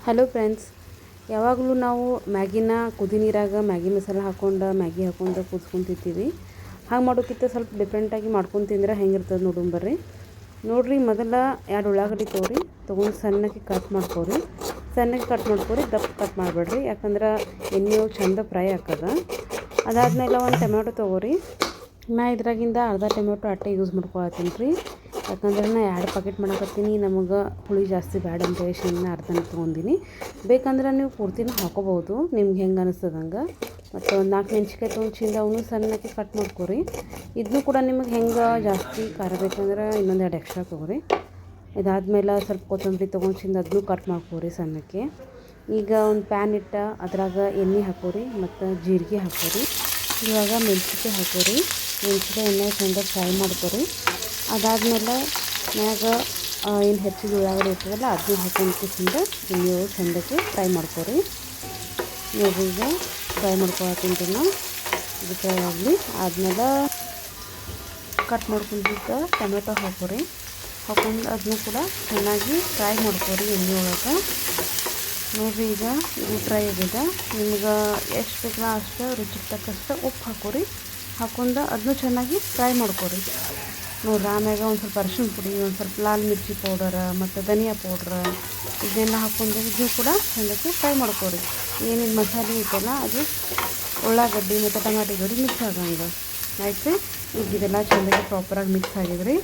Hello friends, ಯಾವಾಗಲೂ ನಾವು ಮ್ಯಾಗಿನ ಕುದಿ ನೀರಾಗ ಮ್ಯಾಗಿ ಮಸಾಲ ಹಾಕ್ಕೊಂಡು ಮ್ಯಾಗಿ ಹಾಕ್ಕೊಂಡು ಕುದಿಸ್ಕೊಂತಿರ್ತೀವಿ. ಹಾಗೆ ಮಾಡೋಕ್ಕಿಂತ ಸ್ವಲ್ಪ ಡಿಫ್ರೆಂಟಾಗಿ ಮಾಡ್ಕೊಂಡು ತಿಂದ್ರೆ ಹೆಂಗಿರ್ತದೆ ನೋಡೋಣ ಬರ್ರಿ. ನೋಡಿರಿ, ಮೊದಲ 2 ಉಳ್ಳಾಗಡ್ಡಿ ತೊಗೊಂಡು ಸಣ್ಣಕ್ಕೆ ಕಟ್ ಮಾಡ್ಕೊರಿ. ದಪ್ಪ ಕಟ್ ಮಾಡಬೇಡ್ರಿ, ಯಾಕಂದ್ರೆ ಎಣ್ಣೆ ಚಂದ ಫ್ರೈ ಆಗ್ತದೆ. ಅದಾದಮೇಲೆ ಒಂದು ಟೊಮೆಟೊ ತೊಗೊರಿ. ನಾ ಇದ್ರಾಗಿಂದ ಅರ್ಧ ಟೊಮೆಟೊ ಅಟ್ಟೆ ಯೂಸ್ ಮಾಡ್ಕೊಳತ್ತೀನಿ ರೀ, ಯಾಕಂದ್ರೆ ನಾ 2 ಪ್ಯಾಕೆಟ್ ಮಾಡಕತ್ತೀನಿ. ನಮಗೆ ಹುಳಿ ಜಾಸ್ತಿ ಬ್ಯಾಡ ಅಂತ ಹೇಳಿ ಅರ್ಧನ ತೊಗೊಂಡಿನಿ. ಬೇಕಂದ್ರೆ ನೀವು ಪೂರ್ತಿನ ಹಾಕೋಬೋದು, ನಿಮ್ಗೆ ಹೆಂಗೆ ಅನಿಸ್ತದಂಗೆ. ಮತ್ತು ಒಂದು 4 ಮೆಣ್ಸಿನ್ಕಾಯಿ ತೊಗೊಂಡು ಅವನು ಸಣ್ಣಕ್ಕೆ ಕಟ್ ಮಾಡ್ಕೊರಿ. ಇದನ್ನು ಕೂಡ ನಿಮಗೆ ಹೆಂಗೆ ಜಾಸ್ತಿ ಖಾರ ಬೇಕಂದ್ರೆ ಇನ್ನೊಂದು 2 ಎಕ್ಸ್ಟ್ರಾ ತೊಗೊರಿ. ಇದಾದಮೇಲೆ ಸ್ವಲ್ಪ ಕೊತ್ತಂಬರಿ ತೊಗೊಂಡು ಅದನ್ನು ಕಟ್ ಮಾಡ್ಕೊರಿ ಸಣ್ಣಕ್ಕೆ. ಈಗ ಒಂದು ಪ್ಯಾನ್ ಇಟ್ಟು ಅದ್ರಾಗ ಎಣ್ಣೆ ಹಾಕೋರಿ ಮತ್ತು ಜೀರಿಗೆ ಹಾಕೋರಿ. ಇವಾಗ ಮೆಣಸಿನ್ಕಾಯಿ ಹಾಕೋರಿ. ಮೆಣಸಿನ್ಕಾಯಿ ಎಣ್ಣೆ ಚಂದ ಫ್ರೈ ಮಾಡ್ಕೊರಿ. ಅದಾದಮೇಲೆ ಮ್ಯಾಗ ಏನು ಹೆಚ್ಚಿಗೆ ಉಳ್ಳಾಗಡ್ಡಿ ಇರ್ತದಲ್ಲ ಅದನ್ನ ಹಾಕೊಂಡು ಎಣ್ಣೆ ಚಂದಕ್ಕೆ ಫ್ರೈ ಮಾಡ್ಕೊರಿ. ನೋಡಿರಿ, ಈಗ ಫ್ರೈ ಮಾಡ್ಕೊಳತ್ತಿಂದನ್ನು ಇದು ಫ್ರೈ ಆಗಲಿ. ಆದಮೇಲೆ ಕಟ್ ಮಾಡ್ಕೊಂಡಿದ್ದ ಟೊಮೆಟೊ ಹಾಕೋರಿ. ಹಾಕೊಂಡು ಅದನ್ನು ಕೂಡ ಚೆನ್ನಾಗಿ ಫ್ರೈ ಮಾಡ್ಕೊರಿ ಎಣ್ಣೆ ಒಳಗೆ. ನೋಡಿರಿ, ಈಗ ಇದು ಫ್ರೈ ಆಗಿದೆ. ನಿಮ್ಗೆ ಎಷ್ಟು ಬೇಕಲ್ಲ ಅಷ್ಟು ರುಚಿಗೆ ತಕ್ಕಷ್ಟು ಉಪ್ಪು ಹಾಕೋರಿ. ಹಾಕೊಂಡು ಅದನ್ನು ಚೆನ್ನಾಗಿ ಫ್ರೈ ಮಾಡ್ಕೊರಿ. ನೋಡ್ರಿ, ಆಮ್ಯಾಗ ಒಂದು ಸ್ವಲ್ಪ ಅರಿಶಿಣ ಪುಡಿ, ಒಂದು ಸ್ವಲ್ಪ ಲಾಲ್ ಮಿರ್ಚಿ ಪೌಡರ ಮತ್ತು ಧನಿಯಾ ಪೌಡ್ರ ಇದನ್ನೆಲ್ಲ ಹಾಕ್ಕೊಂಡು ಇದನ್ನು ಕೂಡ ಚಂದಕ್ಕೆ ಫ್ರೈ ಮಾಡ್ಕೊರಿ. ಏನೇನು ಮಸಾಲೆ ಐತಲ್ಲ ಅದು ಉಳ್ಳಾಗಡ್ಡಿ ಮತ್ತು ಟಮಾಟಿ ಜೋಡಿ ಮಿಕ್ಸ್ ಆಗಂಗೆ ಆಯ್ತು. ಈಗ ಇದೆಲ್ಲ ಚಂದಕ್ಕೆ ಪ್ರಾಪರಾಗಿ ಮಿಕ್ಸ್ ಆಗಿದ್ರಿ.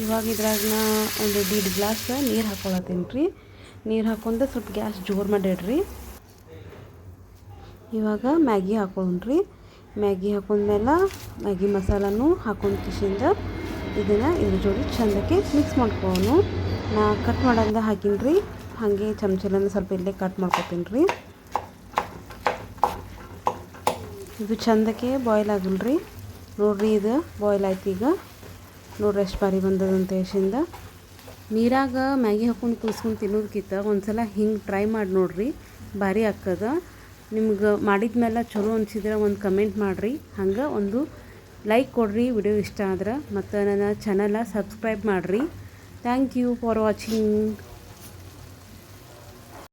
ಇವಾಗ ಇದ್ರಾಗ ನಾ ಒಂದು 1.5 ಗ್ಲಾಸ್ ನೀರು ಹಾಕ್ಕೊಳತ್ತೀನಿ ರೀ. ನೀರು ಹಾಕ್ಕೊಂಡು ಸ್ವಲ್ಪ ಗ್ಯಾಸ್ ಜೋರು ಮಾಡಿಡ್ರಿ. ಇವಾಗ ಮ್ಯಾಗಿ ಹಾಕೊಂಡ್ರಿ. ಮ್ಯಾಗಿ ಹಾಕೊಂಡ್ಮೇಲೆ ಮ್ಯಾಗಿ ಮಸಾಲನೂ ಹಾಕೊಂಡು ಇದನ್ನು ಇದ್ರ ಜೋಡಿ ಚಂದಕ್ಕೆ ಮಿಕ್ಸ್ ಮಾಡ್ಕೊಳ್ಳೋನು. ನಾ ಕಟ್ ಮಾಡೋದ ಹಾಕೀನಿ ರೀ, ಹಾಗೆ ಚಮಚಲನ್ನು ಸ್ವಲ್ಪ ಇಲ್ಲೇ ಕಟ್ ಮಾಡ್ಕೊತೀನಿ ರೀ. ಇದು ಚಂದಕ್ಕೆ ಬಾಯ್ಲ್ ಆಗಲ್ರಿ. ನೋಡಿರಿ, ಇದು ಬಾಯ್ಲ್ ಆಯ್ತು. ಈಗ ನೋಡ್ರಿ ಎಷ್ಟು ಬಾರಿ ಬಂದದಂತ ಹೇಸಿಂದ. ನೀರಾಗ ಮ್ಯಾಗಿ ಹಾಕ್ಕೊಂಡು ಕುದಿಸ್ಕೊಂಡು ತಿನ್ನೋದಕ್ಕಿಂತ ಒಂದು ಸಲ ಹಿಂಗೆ ಟ್ರೈ ಮಾಡಿ ನೋಡಿರಿ, ಭಾರಿ ಆಗ್ತದ. ನಿಮ್ಗೆ ಮಾಡಿದ್ಮೇಲೆ ಚಲೋ ಅನಿಸಿದ್ರೆ ಒಂದು ಕಮೆಂಟ್ ಮಾಡಿರಿ, ಹಂಗೆ ಒಂದು ಲೈಕ್ ಕೊಡಿರಿ ವಿಡಿಯೋ ಇಷ್ಟ ಆದ್ರೆ. ಮತ್ತು ನನ್ನ ಚಾನಲ ಸಬ್ಸ್ಕ್ರೈಬ್ ಮಾಡಿರಿ. Thank you for watching.